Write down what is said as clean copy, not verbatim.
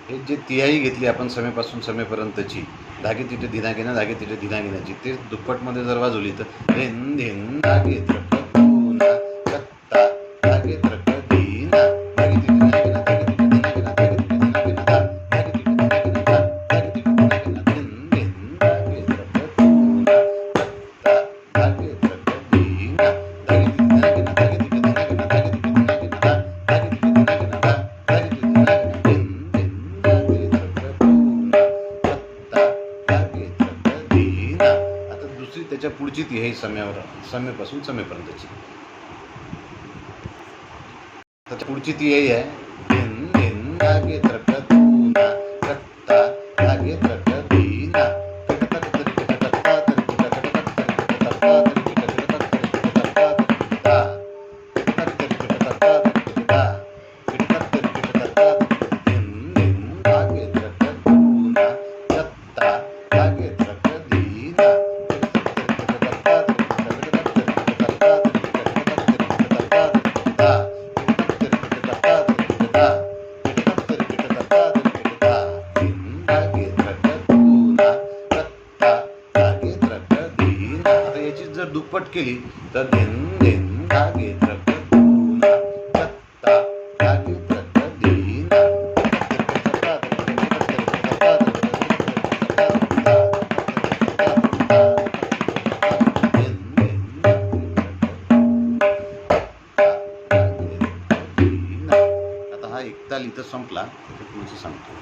हे जे तिहाई घेतली आपण समेपासून समेपर्यंतची, धागे तिथे धिना घेणं, धागे तिथे धिना घेण्याची, ते दुप्पटमध्ये जर वाजवली तर धिन धिन धागे त्रक धूना कत्ता धागे त्रक धीना धागे तिथे धिना घेणं, धागे तिथे धिना घेणं, धागे तिथे धिना घेणं धा धागे तिथे धिना घेणं धा धागे तिथे धिना घेणं धिन धिन धागे त्रक धूना कत्ता धागे त्रक धीना धागे तिथे धिना घेणं, धागे तिथे धिना घेणं, धागे तिथे धिना घेणं धा धागे तिथे धिना घेणं धा धागे तिथे धिना घेणं धिन धिन धागे त्रक धूना कत्ता धागे त्रक धीना. आता दुसरी त्याच्या पुढची ती आहे सम्यावर, सम्यपासून समेपर्यंतची. त्याच्या पुढची ती आहे धिन धिन धागे त्रक धूना कत्ता धागे त्रक धीना कटकट तरी कटकट्टा तरी कटकट तरी कटकट्टा तरी कटकट तरी कटकट्टा तरी कटकट्टा कटकट तरी कटकट्टा तरी कटकट्टा कटकट तरी कटकट्टा तरी धिन धिन धागे त्रक धूना कत्ता धागे त्रक धीना कटकट तरी कटकट्टा तरी कटकट तरी कटकट्टा तरी कटकट तरी कटकट्टा जर दुप्पट केली तर धिन धिन धागे त्रक धूना कत्ता धागे त्रक धीना आता हा एकताल इथं संपला, पुढचं सांगतो.